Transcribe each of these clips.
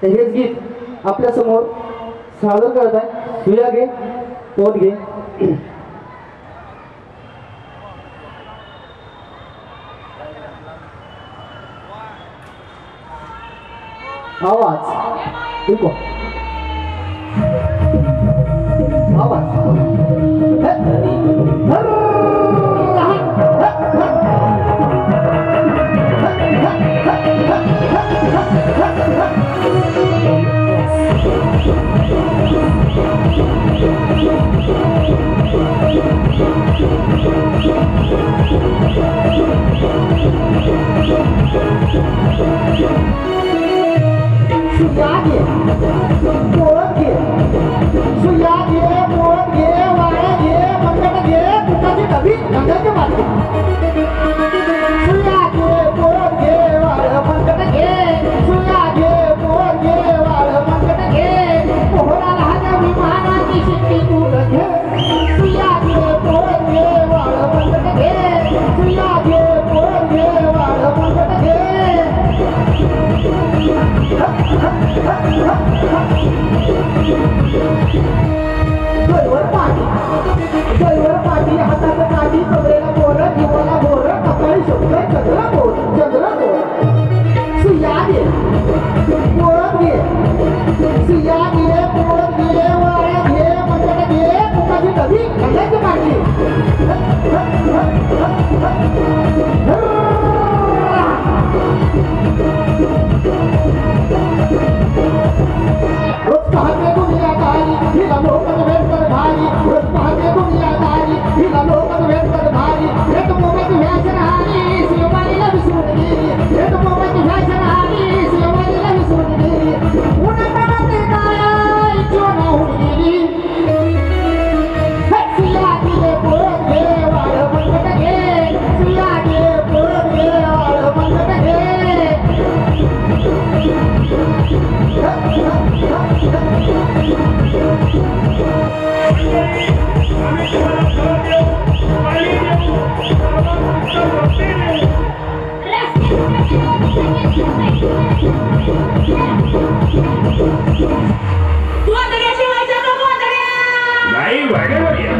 तर हेच गीत आपल्या समोर सादर करत आहे. सुया घे, पोट घे. आवाज देखो, आवाज सुयागे पोरगे सुयागे पोरगे वाळगे मंगळगे तुझी डबी गंगाचे मागे सुयागे पोरगे वाळ मंगळगे सुयागे पोरगे वाळ मंगळगे पोहरा लहान विमानाची शिट्टी उडगे सुयागे पोरगे वाळ मंगळगे सुयागे पोरगे वाळ मंगळगे जयवर पाठी हातात काठी कमरेला बोर जीवाला बोर कपाळी शब्द चंद्रा बोर चंद्रा बोर सुयागे पोरत घे सुयागे पोरत घे वाळ्या घे मंडळ घे कुकाची डबी गंगाची पाठी रोज पहाटे दुनियादारी हिला लोकं वेडकर भारी रोज पहाटे दुनियादारी हिला लोकं वेडकर भारी एक मोबाईल फॅशन आली शिवबाईला विसरून गेली एक मोबाईल फॅशन आली शिवबाईला विसरून गेली उन्हाळ्यामध्ये काय इच्छा होऊन गेली सुयागे पोरत घे वाळ मंगट घे सुयागे पोरत घे वाळ मंगट घे नाही वाढवल्या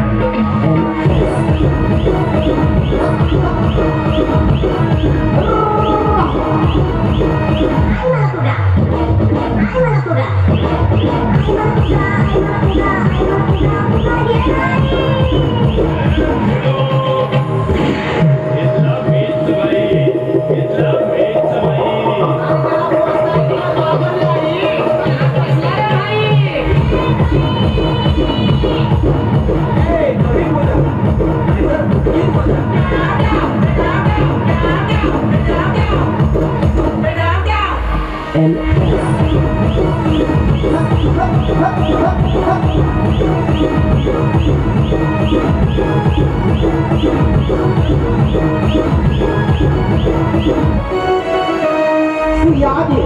सुयागे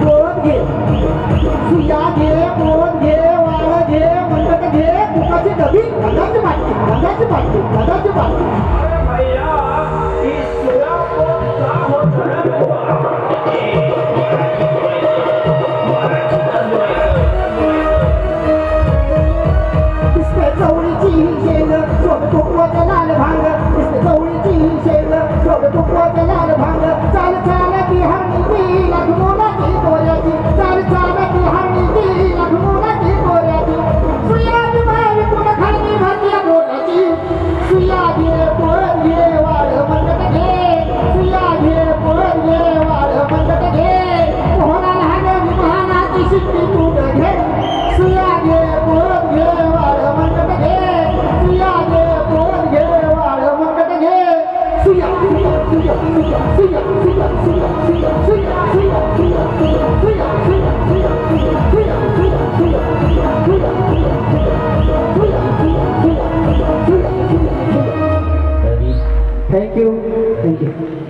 पोरत घे सुयागे पोरत घे वाळ घे मंडळ घे कुकाची डबी गंगाची पाठी गंगाची पाठी गंगाची पाठी भैया इस सुया को क्या होता है इसके चवळीची शेंग सोड तुकवाचं लाल भांग इसके चवळीची शेंग सोड तुकवाचं लाल भांग चाल चाल की हरणीची लखमोलाची गोऱ्याची चाल चाल की हरणीची लखमोलाची गोऱ्याची सुयागी मारी पुन्हा खाली भाती गोऱ्याची सुयागी पोरत घे वाळ मंडळ घे सुयागी पोरत घे वाळ मंडळ घे पोहरा लहान विमानाची शिट्टी तूड घे सुयागी पोरत घे वाळ मंडळ घे सुयागी पोरत घे वाळ मंडळ घे सुया सुया सुया सुया सुया सुया सुया सुया सुया सुया सुया सुया सुया सुया सुया सुया सुया सुया. Thank you.